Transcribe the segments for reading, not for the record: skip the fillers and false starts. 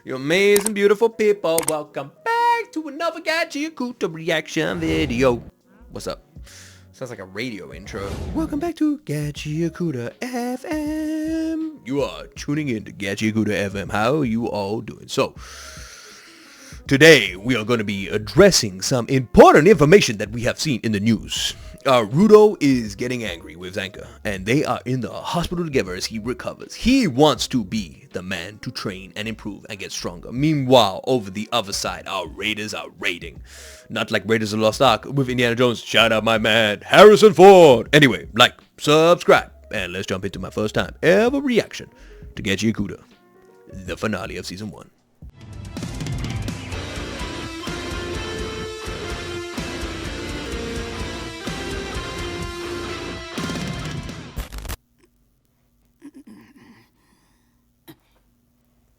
You amazing, beautiful people. Welcome back to another Gachiakuta reaction video. What's up? Sounds like a radio intro. Welcome back to Gachiakuta FM. You are tuning in to Gachiakuta FM. How are you all doing? So, today we are going to be addressing some important information that we have seen in the news. Rudo is getting angry with Zanka, and they are in the hospital together as he recovers. He wants to be the man to train and improve and get stronger. Meanwhile, over the other side, our raiders are raiding. Not like Raiders of the Lost Ark with Indiana Jones. Shout out my man, Harrison Ford. Anyway, like, subscribe, and let's jump into my first time ever reaction to Gachiakuta, the finale of Season 1.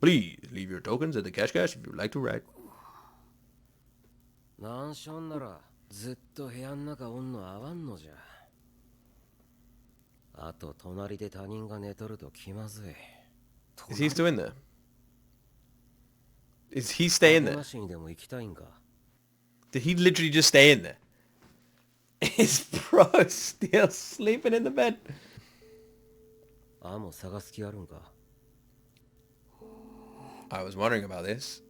Please leave your tokens at the cash if you would like to write. マンションならずっと部屋の中おんの合わんのじゃ。あと隣で他人が寝とると気まずい。Is he still in there? Is he stay in there? 話にでも行きたいんか。 Did he literally just stay in there? Is bro still sleeping in the bed? あも探す気あるんか。 I was wondering about this.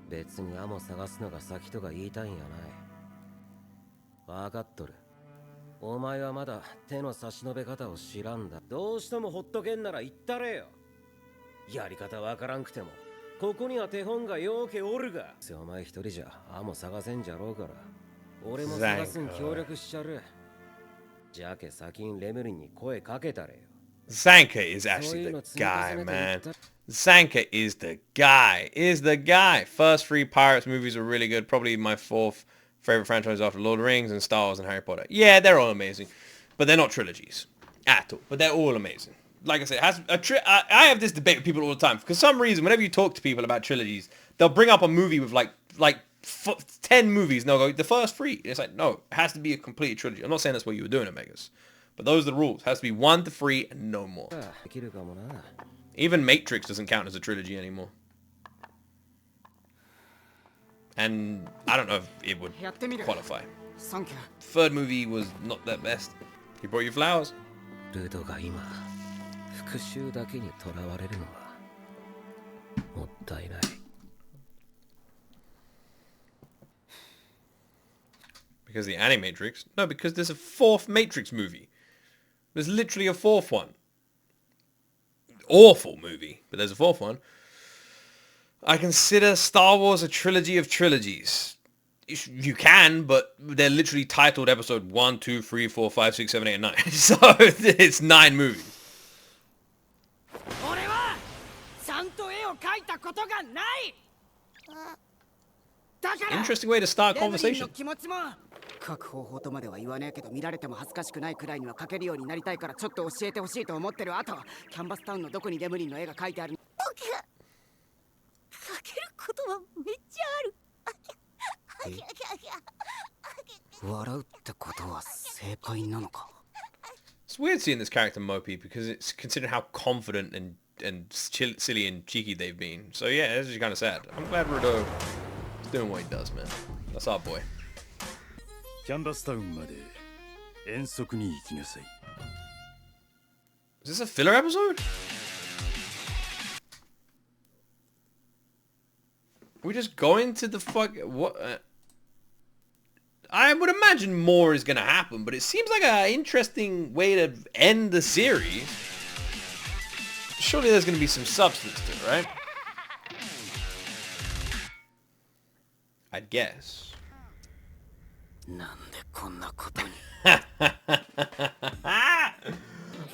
別にアモ探すのが先とか言いたいんやない。わかっとる。お前はまだ手の差し伸べ方を知らんだ。どうしてもほっとけんなら言ったれよ。やり方わからんくても、ここには手本がようけおるが。お前一人じゃアモ探せんじゃろうから。俺も探すん協力しちゃる。じゃけ先にレムリンに声かけたれよ。 Zanka is actually the guy, man. Zanka is the guy. First three Pirates movies were really good. Probably my fourth favorite franchise after Lord of the Rings and Star Wars and Harry Potter. Yeah, they're all amazing. But they're not trilogies. At all. But they're all amazing. Like I said, I have this debate with people all the time. For some reason, whenever you talk to people about trilogies, they'll bring up a movie with like 10 movies and they'll go, the first three. It's like, no, it has to be a complete trilogy. I'm not saying that's what you were doing at Megas. But those are the rules. It has to be 1 to 3 and no more. Even Matrix doesn't count as a trilogy anymore. And I don't know if it would qualify. Third movie was not that best. He brought you flowers. Because the Animatrix? No, because there's a fourth Matrix movie. There's literally a fourth one. Awful movie, but there's a fourth one. I consider Star Wars a trilogy of trilogies. You can, but they're literally titled episode 1, 2, 3, 4, 5, 6, 7, 8, and 9. So it's 9 movies. Interesting way to start a conversation. 書く方法とまでは言わねえけど見られても恥ずかしくないくらいには書けるようになりたいからちょっと教えてほしいと思ってる。あとはキャンバスタウンのどこにレムリンの絵が描いてある。書けることはめっちゃある。笑うってことは正解なのか。 It's weird seeing this character mopey because it's considering how confident and silly and cheeky they've been. So yeah, it's just kind of sad. I'm glad Rudo is doing what he does, man. That's our boy. キャンバスタウンまで遠足に行きなさい。 Is this a filler episode? We just going to the fuck what? I would imagine more is gonna happen, but it seems like an interesting way to end the series. Surely there's gonna be some substance to it, right? I'd guess.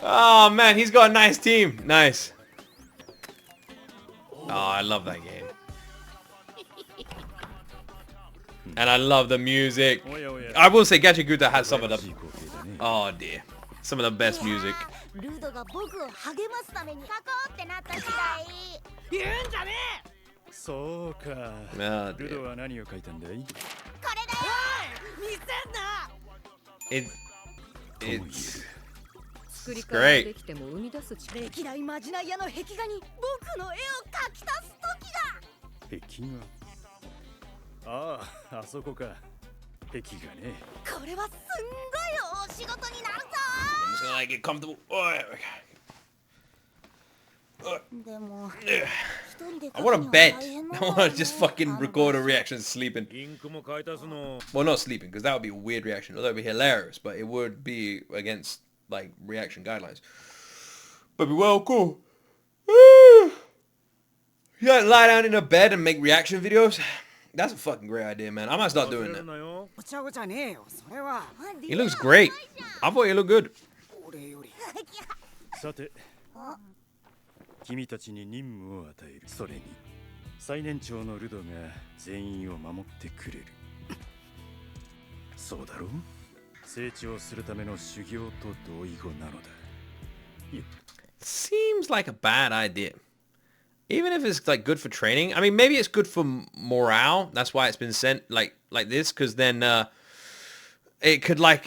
Oh man, he's got a nice team. Nice. Oh, I love that game. And I love the music. I will say Gachiakuta has some of the... Oh dear. Some of the best music.そうか。ルドは何を書いたんだい？ It's 作り変えができても生み出す歴代マジナイアの壁画に僕の絵を描き足す時だ。壁画。ああ、あそこか。壁画ね。これはすんごいお仕事になるぞ。 I'm just gonna like get comfortable. Oh, okay. でも I want to bed. I want to just fucking record a reaction sleeping. インクも買い足すの。 Well, not sleeping, because that would be a weird reaction. Although it would be hilarious, but it would be against, like, reaction guidelines. But be well, cool. You gotta lie down in a bed and make reaction videos? That's a fucking great idea, man. I might start doing that. お茶ごちゃねえよ、それは。 He looks great. I thought he looked good. 俺より。さて、君たちに任務を与える。それに最年長のルドが全員を守ってくれる。そうだろう。成長するための修行と同意語なのだ。Seems like a bad idea. Even if it's like good for training. I mean, maybe it's good for morale. That's why it's been sent like this, because then it could like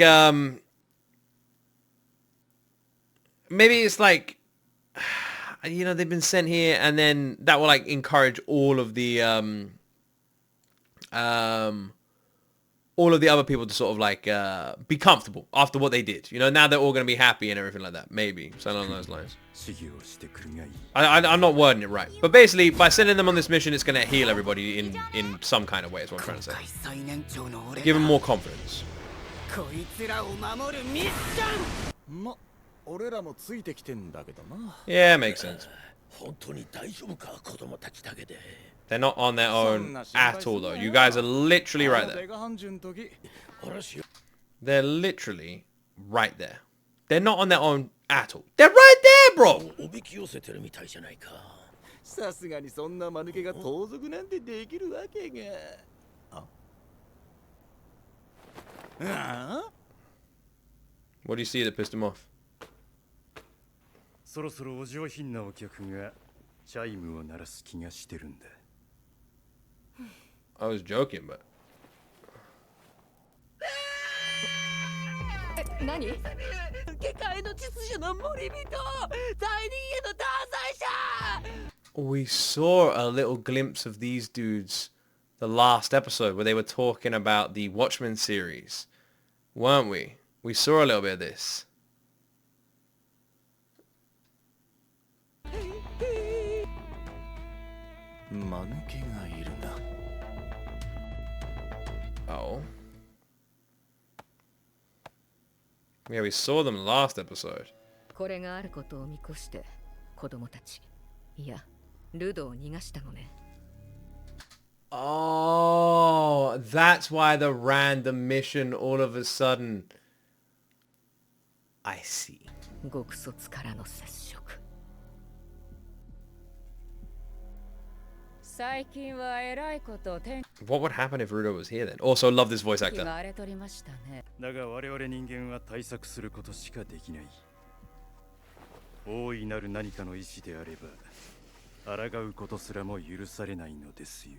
maybe it's like, you know, they've been sent here, and then that will like encourage all of the other people to sort of like be comfortable after what they did. You know, now they're all going to be happy and everything like that. Maybe something along those lines. I'm not wording it right, but basically by sending them on this mission, it's going to heal everybody in some kind of way. Is what I'm trying to say. Give them more confidence. こいつらを守るミッション。ま、俺らもついてきてんだけどな。Yeah, makes sense. 本当に大丈夫か、子供たちだけで。 They're not on their own at all, though. You guys are literally right there. They're literally right there. They're not on their own at all. They're right there, bro! おびき寄せてるみたいじゃないか。さすがにそんな間抜けが盗賊なんてできるわけが。あWhat do you see that pissed him off? そろそろお上品なお客がチャイムを鳴らす気がしてるんだ。I was joking, but... 何？下界の秩序の森人、大人へのターザイ者。 We saw a little glimpse of these dudes the last episode where they were talking about the Watchmen series, weren't we? We saw a little bit of this. Oh. Yeah, we saw them last episode. これがあることを見越して子供たち、いやルドを逃がしたのね。 Oh, that's why the random mission all of a sudden. I see. 極卒からの接触。最近は偉いことを天 What would happen if Rudo was here then? Also, love this voice 気 actor. が荒れとりましたね。だが我々人間は対策することしかできない。大いなる何かの意志であれば、抗うことすらも許されないのですよ。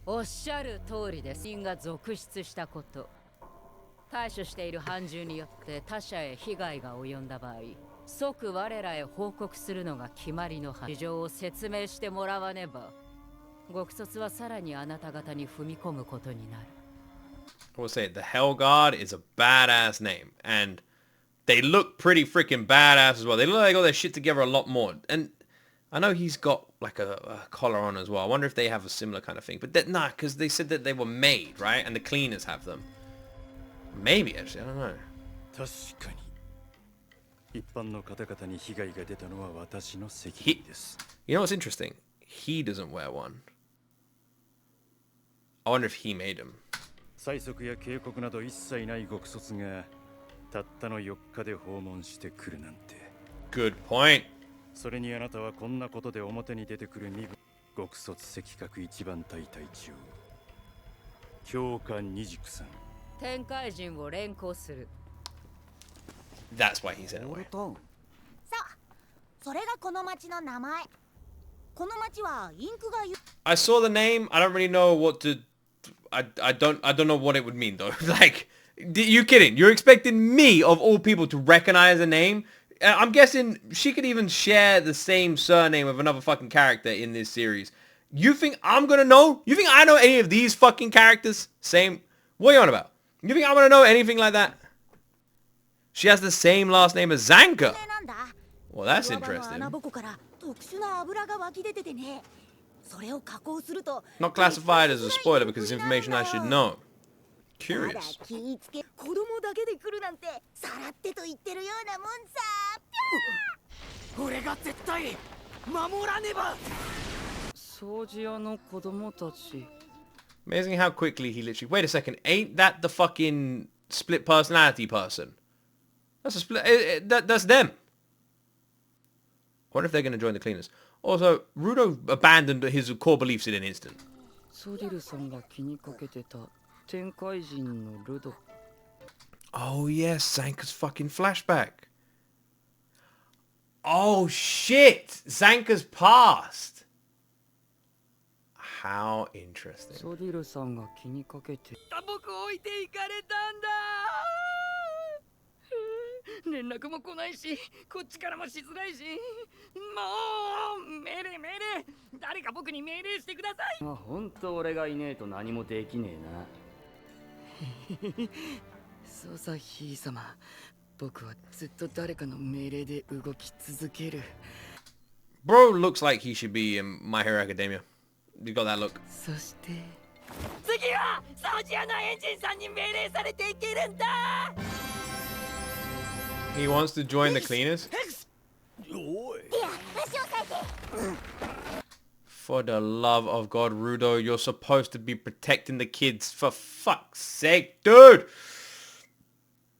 おっしゃる通りです。人が続出したこと。対処している犯獣によって他者へ被害が及んだ場合、即我らへ報告するのが決まりの事情を説明してもらわねば、極卒はさらにあなた方に踏み込むことになる。I will say the Hell Guard is a badass name, and they look pretty freaking badass as well. They look like they got their shit together a lot more. And I know he's got like a collar on as well. I wonder if they have a similar kind of thing. But nah, because they said that they were made, right? And the cleaners have them. Maybe, actually, I don't know. 確かに。一般の方々に被害が出たのは私の責任です。You know what's interesting? He doesn't wear one. I wonder if he made him. 催促や警告など一切ない極卒がたったの4日で訪問してくるなんて。Good point. それにあなたはこんなことで表に出てくる身分。極卒赤角一番隊隊長京香二軸さん。天界人を連行する。That's why he's in a way. そう、それがこの町の名前。この町はインクが I saw the name. I don't really know what to. I don't know what it would mean though. Like You kidding? You're expecting me, of all people, to recognize a name? I'm guessing she could even share the same surname with another fucking character in this series. You think I'm gonna know? You think I know any of these fucking characters? Same. What are you on about? You think I'm gonna know anything like that? She has the same last name as Zanka. Well, that's interesting. Not classified as a spoiler because it's information I should know. Curious. 子供だけで来るなんてさらってと言ってるようなもんさ。俺が絶対守らねば。掃除屋の子供たち。 Amazing how quickly he literally... Wait a second. Ain't that the fucking split personality person? That's a split... That's them. I wonder if they're going to join the cleaners. Also, Rudo abandoned his core beliefs in an instant. ソディルさんが気にかけてた天界人のルド。 Oh yes, Zanka's fucking flashback. Oh shit! Zanka's past. How interesting. ソディルさんが気にかけて僕置いていかれたんだ。連絡も来ないし、こっちからもしづらいし、もう命令誰か僕に命令してください。まあ本当俺がいねえと何もできねえな。そうさ、ひい様。僕はずっと誰かの命令で動き続ける。 Bro looks like he should be in My Hero Academia. You got that look. そして次は掃除屋のエンジンさんに命令されていけるんだ。 He wants to join the cleaners? For the love of God, Rudo, you're supposed to be protecting the kids. For fuck's sake, dude!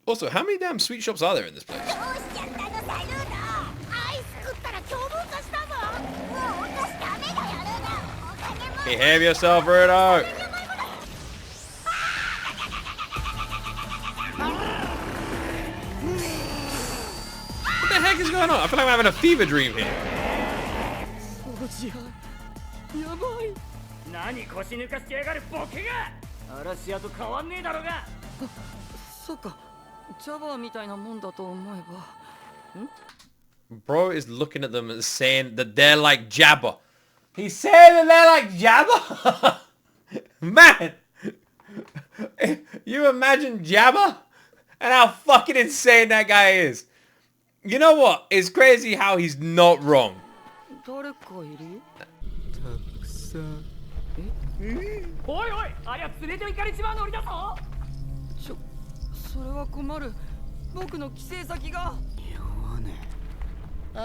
Also, how many damn sweet shops are there in this place? Behave yourself, Rudo! What the heck is going on? I feel like I'm having a fever dream here. やばい。何腰抜かしてやがるボケが。嵐屋と変わんねえだろうが。そっか。ジャバーみたいなもんだと思えば。Bro is looking at them and saying that they're like Jabba. He's saying that they're like Jabba? Man! You imagine Jabba? And how fucking insane that guy is. You know what? It's crazy how he's not wrong. 誰かいる？たくさん。おいおい、ありゃ連れて行かれちまうノリだぞ。それは困る。僕の帰省先が。弱ね。ああ。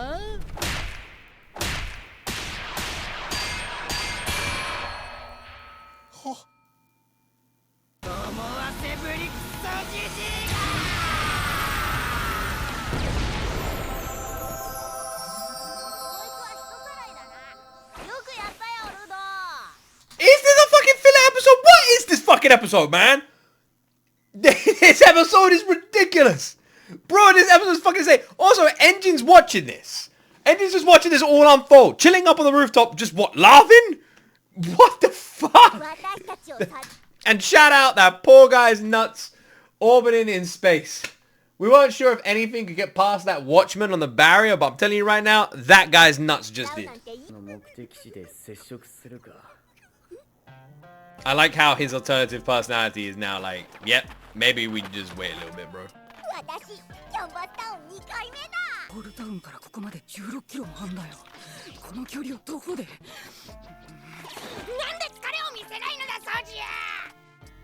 は。思わせぶりクソじじいだ。 Is this a fucking filler episode? What is this fucking episode, man? This episode is ridiculous. Bro, this episode is fucking insane. Also, Engine's watching this. Engine's just watching this all unfold. Chilling up on the rooftop, just what, laughing? What the fuck? And shout out that poor guy's nuts orbiting in space. We weren't sure if anything could get past that watchman on the barrier, but I'm telling you right now, that guy's nuts just did. I like how his alternative personality is now like, yep, maybe we just wait a little bit, bro. オールタウンからここまで16キロもあんだよ。この距離をどこで？なんで疲れを見せないのだ、掃除屋。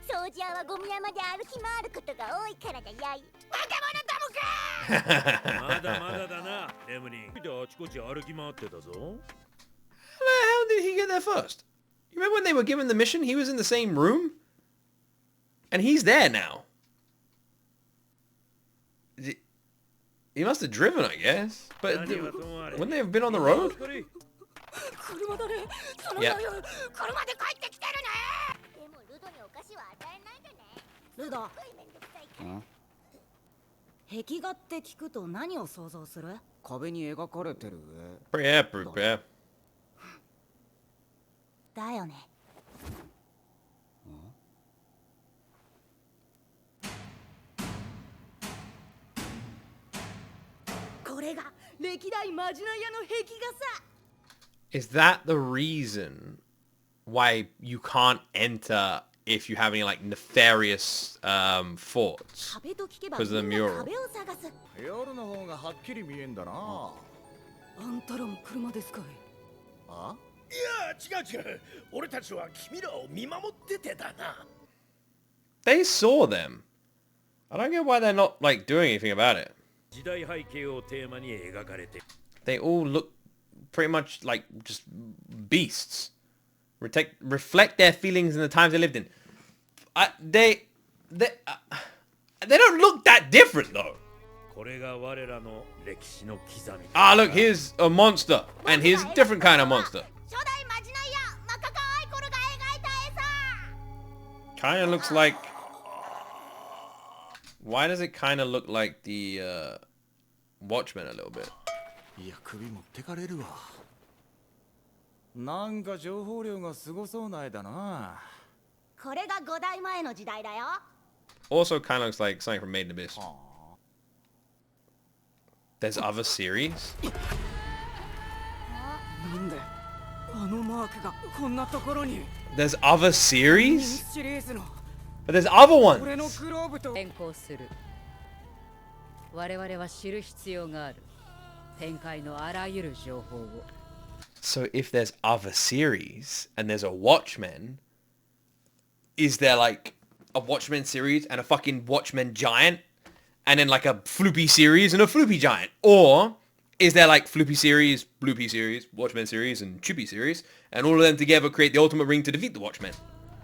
掃除屋はゴミ山で歩き回ることが多いからだやい。バカ者だもか。まだまだだな、レムニン。あちこち歩き回ってたぞ。How did he get there first? You remember when they were given the mission? He was in the same room? And he's there now. He must have driven, I guess. But wouldn't they have been on the road? Yeah. ルド。壁画って聞くと何を想像する？壁に描かれてる絵。Yeah, prepare. だよね。Is that the reason why you can't enter if you have any like nefarious thoughts? Because of the mural. 夜の方がはっきり見えんだな。あんたらも車ですかい？あ？いや、違う違う。俺たちは君らを見守っててだな。They saw them. I don't get why they're not like doing anything about it. 時代背景をテーマに描かれて。They all look pretty much like just beasts. Reflect their feelings in the times they lived in. They don't look that different though. これが我らの歴史の刻み。Ah, look, here's a monster, and here's a different kind of monster. Kind of looks like. Why does it kind of look like the Watchmen a little bit? いや、首持ってかれるわ。なんか情報量がすごそうな絵だな。これが5代前の時代だよ。Also kind of looks like something from Made in Abyss. There's other series? なんであのマークがこんなところに。 There's other series? シリーズの But there's other 俺の ones. グローブと変更する。我々は知る必要がある。展開のあらゆる情報を。So if there's other series and there's a Watchmen, is there like a Watchmen series and a fucking Watchmen giant? And then like a Floopy series and a Floopy giant? Or is there like Floopy series, Bloopy series, Watchmen series, and Chippy series, and all of them together create the ultimate ring to defeat the Watchmen?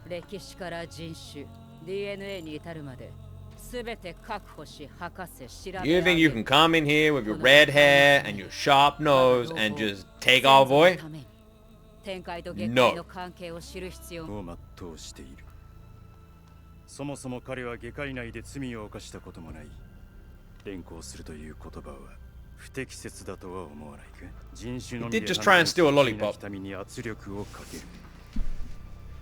歴史から人種、DNA に至るまで、すべて確保し、博士、調べ You think you can come in here with your red hair and your sharp nose and just take our boy? 展開と現代の関係を知る必要を全うしている。そもそも彼は下界内で罪を犯したこともない。連行するという言葉は不適切だとは思わないか。人種のみで民に圧力をかける。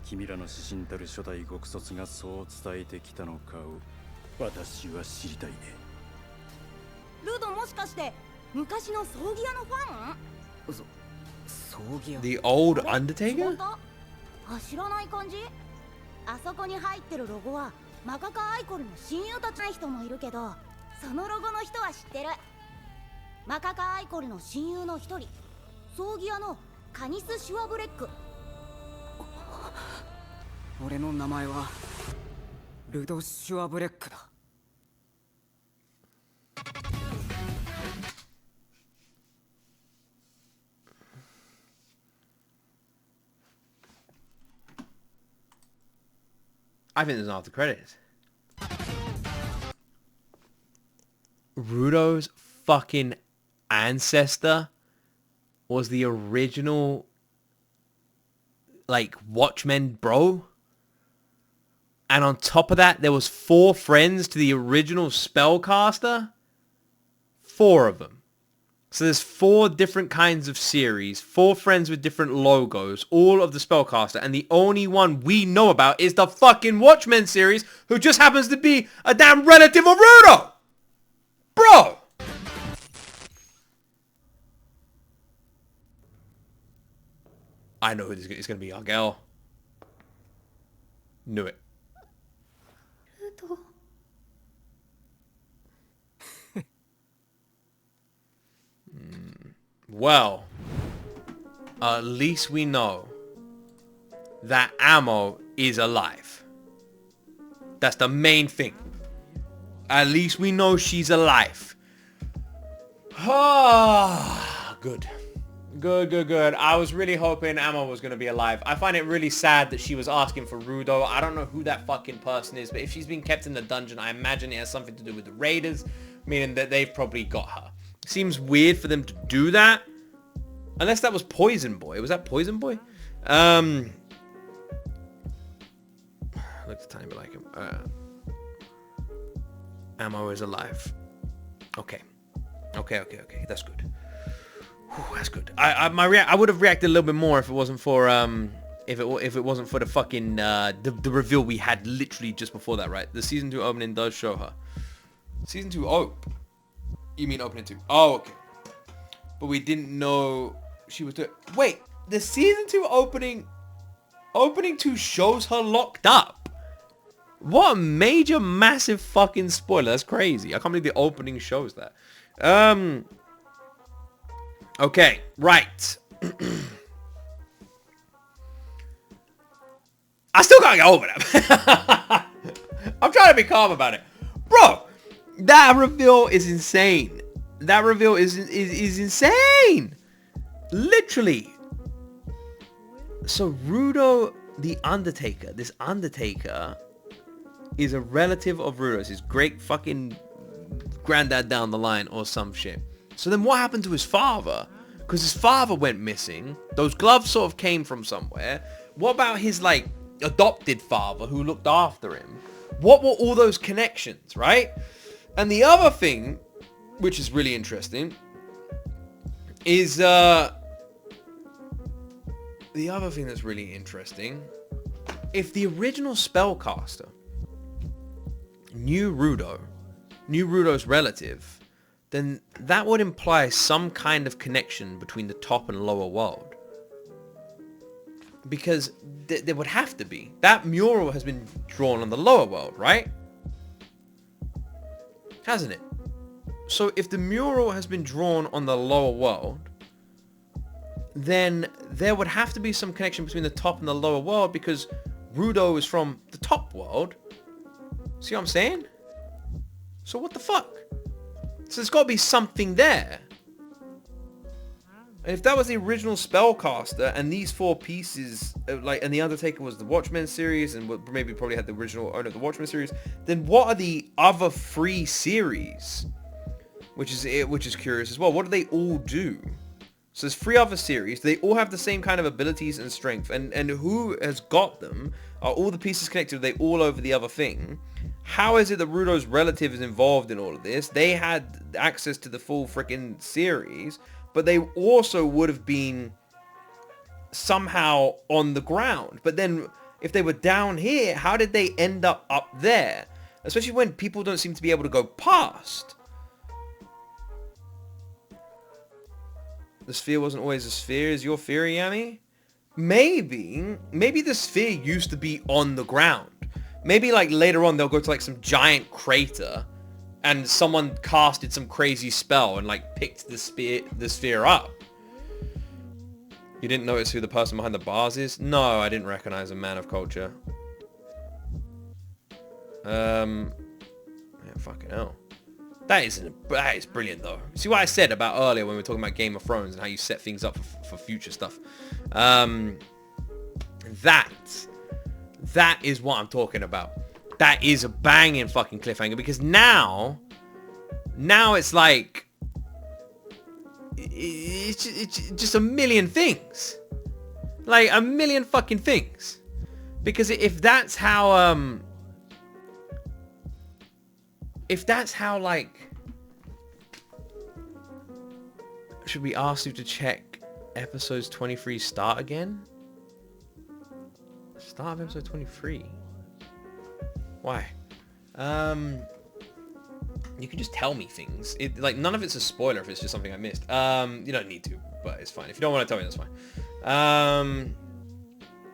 君らの指針たる初代極卒がそう伝えてきたのかを私は知りたいね。ルドもしかして昔の葬儀屋のファン？葬儀屋 The old Undertaker? あ、知らない感じ？あそこに入ってるロゴはマカカアイコルの親友たちの人もいるけど、そのロゴの人は知ってる。マカカアイコルの親友の一人、葬儀屋のカニス・シュワブレック。俺の名前はルド・シュワブレックだ。I think there's an after credits. Rudo's fucking ancestor was the original like Watchmen bro. And on top of that, there was 4 friends to the original spellcaster. 4 of them. So there's 4 different kinds of series, 4 friends with different logos, all of the spellcaster, and the only one we know about is the fucking Watchmen series, who just happens to be a damn relative of Rudo! Bro! I know who this is. It's gonna be our girl. Knew it. Well, at least we know that Ammo is alive. That's the main thing. At least we know she's alive. Ah, good. Good. I was really hoping Ammo was going to be alive. I find it really sad that she was asking for Rudo. I don't know who that fucking person is, but if she's been kept in the dungeon, I imagine it has something to do with the Raiders, meaning that they've probably got her. Seems weird for them to do that. Unless that was Poison Boy. Was that Poison Boy? Looks a tiny bit like him. Ammo is alive. Okay. That's good. Whew, that's good. I would have reacted a little bit more if it wasn't for if it wasn't for the fucking the reveal we had literally just before that, right? The season 2 opening does show her. Season 2 you mean opening 2? Oh, okay. but we didn't know she was doing... Wait, the season 2 opening 2 shows her locked up. What a major, massive fucking spoiler. That's crazy. I can't believe the opening shows that. Okay, right. I still can't get over that. I'm trying to be calm about it. Bro, that reveal is insane. That reveal is insane. Literally. So Rudo the Undertaker, this Undertaker is a relative of Rudo's, his great fucking granddad down the line or some shit. So then what happened to his father? Because his father went missing. Those gloves sort of came from somewhere. What about his, like, adopted father who looked after him? What were all those connections, right? And the other thing, which is really interesting, is, the other thing that's really interesting, if the original spellcaster knew Rudo's relative, then that would imply some kind of connection between the top and lower world. Because there would have to be. That mural has been drawn on the lower world, right? Hasn't it? So if the mural has been drawn on the lower world, then there would have to be some connection between the top and the lower world, because Rudo is from the top world. See what I'm saying? So what the fuck? So there's got to be something there. And if that was the original spellcaster, and these 4 pieces, like, and the Undertaker was the Watchmen series, and probably had the original owner of the Watchmen series, then what are the other 3 series? Which is curious as well. What do they all do? So there's 3 other series. They all have the same kind of abilities and strength. And who has got them? Are all the pieces connected? Are they all over the other thing? How is it that Rudo's relative is involved in all of this? They had access to the full freaking series, but they also would have been somehow on the ground. But then if they were down here, how did they end up there? Especially when people don't seem to be able to go past. The sphere wasn't always a sphere, is your theory, Yami? Maybe the sphere used to be on the ground. Maybe, like, later on they'll go to, like, some giant crater and someone casted some crazy spell and, like, picked the sphere up. You didn't notice who the person behind the bars is? No, I didn't recognize a man of culture. Yeah, fucking hell. That is brilliant, though. See what I said about earlier when we were talking about Game of Thrones and how you set things up for future stuff? That is what I'm talking about. That is a banging fucking cliffhanger, because now it's like it's just a million things, like a million fucking things. Because if that's how like, should we ask you to check episodes 23 start again? Start of episode 23. Why? You can just tell me things. Like, none of it's a spoiler if it's just something I missed. You don't need to, but it's fine. If you don't want to tell me, that's fine.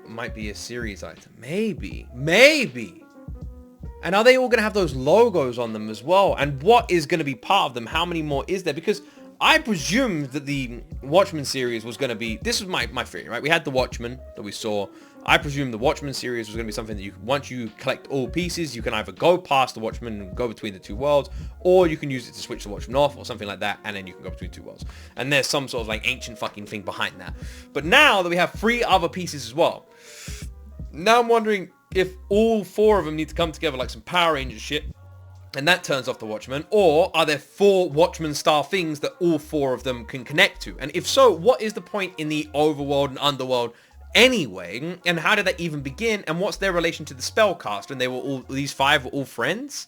Might be a series item. Maybe. And are they all going to have those logos on them as well? And what is going to be part of them? How many more is there? Because I presumed that the Watchmen series was going to be... This was my theory, right? We had the Watchmen that we saw. I presume the Watchmen series was going to be something that once you collect all pieces, you can either go past the Watchmen and go between the 2 worlds, or you can use it to switch the Watchmen off or something like that, and then you can go between 2 worlds. And there's some sort of like ancient fucking thing behind that. But now that we have 3 other pieces as well, now I'm wondering if all 4 of them need to come together like some Power Rangers shit, and that turns off the Watchmen, or are there 4 Watchmen style things that all 4 of them can connect to? And if so, what is the point in the overworld and underworld anyway, and how did that even begin, and what's their relation to the spellcaster? And these 5 were all friends?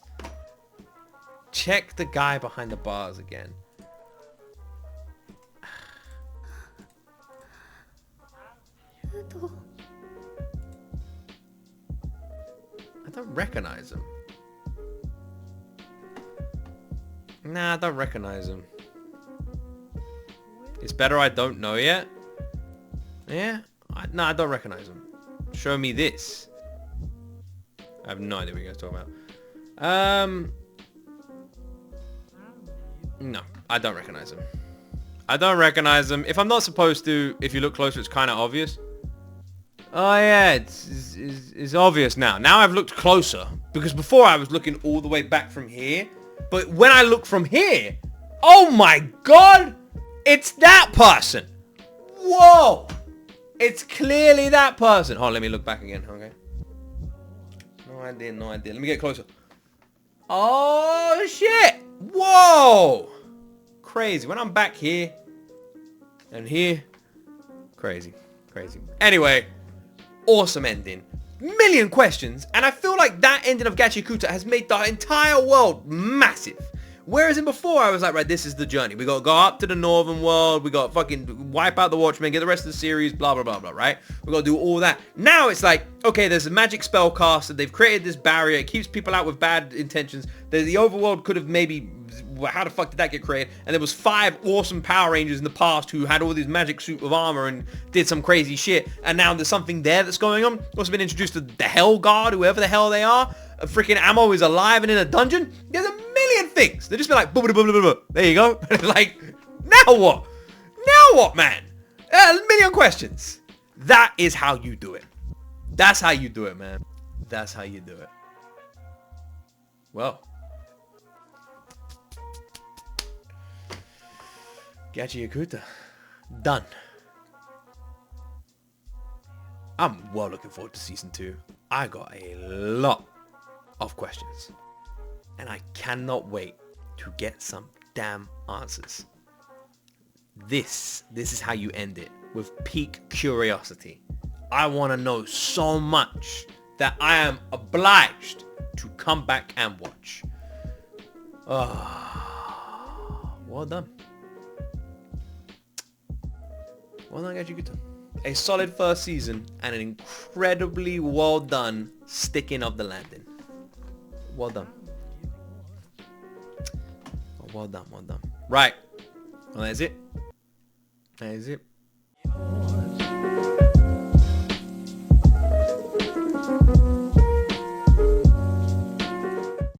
Check the guy behind the bars again. I don't recognize him. Nah, I don't recognize him. It's better I don't know yet. Yeah? No, I don't recognize him. Show me this. I have no idea what you guys are talking about. No, I don't recognize him. I don't recognize him. If I'm not supposed to, if you look closer, it's kind of obvious. Oh yeah, it's obvious now. Now I've looked closer. Because before I was looking all the way back from here. But when I look from here, oh my god! It's that person! Whoa! It's clearly that person. Hold on, let me look back again, okay? No idea, no idea. Let me get closer. Oh shit! Whoa! Crazy. When I'm back here and here, crazy, crazy. Anyway, awesome ending. Million questions, and I feel like that ending of Gachiakuta has made the entire world massive. Whereas in before, I was like, right, this is the journey. We got to go up to the northern world. We got to fucking wipe out the Watchmen, get the rest of the series, blah, blah, blah, blah, right? We got to do all that. Now it's like, okay, there's a magic spell caster. They've created this barrier. It keeps people out with bad intentions. The overworld could have maybe... How the fuck did that get created? And there was 5 awesome Power Rangers in the past who had all these magic suit of armor and did some crazy shit. And now there's something there that's going on. Also been introduced to the Hell Guard, whoever the hell they are. A freaking Ammo is alive and in a dungeon. There's a million things. They're just be like, there you go. Like, now what? Now what, man? A million questions. That is how you do it. That's how you do it, man. That's how you do it. Well. Gachiakuta. Done. I'm well looking forward to season 2. I got a lot of questions. And I cannot wait to get some damn answers. This is how you end it. With peak curiosity. I want to know so much that I am obliged to come back and watch. Well done. Well done, Gachiakuta. A solid first season and an incredibly well done sticking of the landing. Well done. Well done, well done. Right. Well, that is it. That is it.